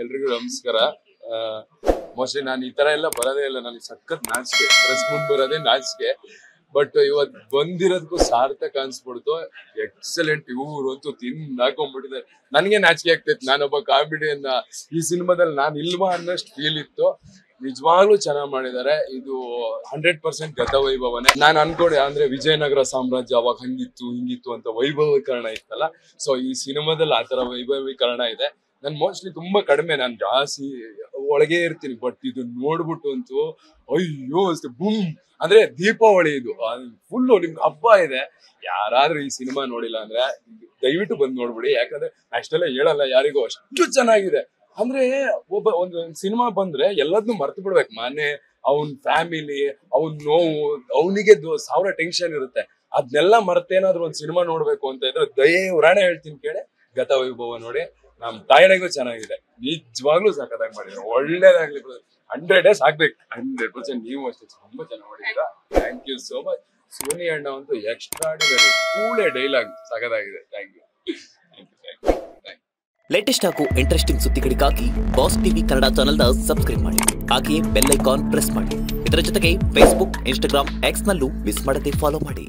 ಎಲ್ರಿಗೂ ನಮಸ್ಕಾರ. ಮೋಸ್ಟ್ಲಿ ನಾನು ಈ ತರ ಎಲ್ಲ ಬರೋದೇ ಇಲ್ಲ, ನನಗೆ ಸಖತ್ ನಾಚಿಕೆ, ಪ್ರೆಸ್ ಮುಂದೆ ಬರೋದೇ ನಾಚಿಕೆ. ಬಟ್ ಇವತ್ತು ಬಂದಿರೋದಕ್ಕೂ ಸಾರ್ಥಕ ಅನ್ಸ್ಬಿಡ್ತು. ಎಕ್ಸಲೆಂಟ್, ಇವ್ರು ಅಂತೂ ಹಾಕೊಂಡ್ಬಿಟ್ಟಿದ್ದಾರೆ. ನನಗೆ ನಾಚಿಕೆ ಆಗ್ತೈತೆ, ನಾನೊಬ್ಬ ಕಾಮಿಡಿಯನ್ನ ಈ ಸಿನಿಮಾದಲ್ಲಿ ನಾನು ಇಲ್ವಾ ಅನ್ನೋಷ್ಟು ಫೀಲ್ ಇತ್ತು. ನಿಜವಾಗ್ಲೂ ಚೆನ್ನಾಗಿ ಮಾಡಿದ್ದಾರೆ. ಇದು 100% ಗತವೈಭವನೇ. ನಾನು ಅನ್ಕೊಂಡೆ ಅಂದ್ರೆ ವಿಜಯನಗರ ಸಾಮ್ರಾಜ್ಯ ಅವಾಗ ಹಂಗಿತ್ತು ಹಿಂಗಿತ್ತು ಅಂತ ವೈಭವೀಕರಣ ಇತ್ತಲ್ಲ, ಸೊ ಈ ಸಿನಿಮಾದಲ್ಲಿ ಆತರ ವೈಭವೀಕರಣ ಇದೆ. ನಾನು ಮೋಸ್ಟ್ಲಿ ತುಂಬಾ ಕಡಿಮೆ, ನಾನು ಜಾಸ್ತಿ ಒಳಗೆ ಇರ್ತೀನಿ, ಬಟ್ ಇದು ನೋಡ್ಬಿಟ್ಟು ಅಂತೂ ಅಯ್ಯೋ ಬೂಮ್ ಅಂದ್ರೆ ದೀಪಾವಳಿ ಇದು ಫುಲ್ಲು ನಿಮ್ಗೆ ಹಬ್ಬ ಇದೆ. ಯಾರಾದ್ರೂ ಈ ಸಿನಿಮಾ ನೋಡಿಲ್ಲ ಅಂದ್ರೆ ದಯವಿಟ್ಟು ಬಂದು ನೋಡ್ಬಿಡಿ, ಯಾಕಂದ್ರೆ ಅಷ್ಟೆಲ್ಲ ಹೇಳಲ್ಲ ಯಾರಿಗೂ, ಅಷ್ಟು ಚೆನ್ನಾಗಿದೆ. ಅಂದ್ರೆ ಒಂದು ಸಿನಿಮಾ ಬಂದ್ರೆ ಎಲ್ಲದನ್ನೂ ಮರ್ತು ಬಿಡ್ಬೇಕು. ಮನೆ, ಅವನ್ ಫ್ಯಾಮಿಲಿ, ಅವನ್ ನೋವು, ಅವನಿಗೆ 1000 ಟೆನ್ಷನ್ ಇರುತ್ತೆ. ಅದನ್ನೆಲ್ಲ ಮರ್ತೇನಾದ್ರೂ ಒಂದ್ ಸಿನಿಮಾ ನೋಡ್ಬೇಕು ಅಂತ ಇದ್ರೆ ದಯವಿಟ್ಟು ಹೇಳ್ತೀನಿ ಕೇಳಿ, ಗತವೈಭವ ನೋಡಿ. ನಮ್ ತಾಯಣೆಗೂ ಚೆನ್ನಾಗಿದೆ, ನಿಜವಾಗ್ಲೂ ಸಖತ್ತಾಗಿ ಮಾಡಿದ್ರು, ಒಳ್ಳೇದಾಗ್ಲಿ. 100 days ಆಗ್ಬೇಕು, 100%. ನೀವು ಅಷ್ಟೇ ತುಂಬಾ ಚೆನ್ನಾಗಿ ಮಾಡಿದ್ರ. Thank you so much. Soni ಅಣ್ಣ ಅಂತೂ ಎಕ್ಸ್ಟ್ರಾರ್ಡಿನರಿ, ಕೂಡೇ ಡೈಲಾಗ್ ಸಖತ್ತಾಗಿದೆ. Thank you. ಲೇಟೆಸ್ಟ್ ಹಾಗೂ ಇಂಟ್ರೆಸ್ಟಿಂಗ್ ಸುದ್ದಿಗಳಿಗಾಗಿ ಬಾಸ್ ಟಿವಿ ಕನ್ನಡ ಚಾನೆಲ್ನ ಸಬ್ಸ್ಕ್ರೈಬ್ ಮಾಡಿ, ಹಾಗೆಯೇ ಬೆಲ್ ಐಕಾನ್ ಪ್ರೆಸ್ ಮಾಡಿ. ಇದರ ಜೊತೆಗೆ ಫೇಸ್ಬುಕ್, ಇನ್ಸ್ಟಾಗ್ರಾಮ್, ಎಕ್ಸ್ ನಲ್ಲೂ ಮಿಸ್ ಮಾಡದೆ ಫಾಲೋ ಮಾಡಿ.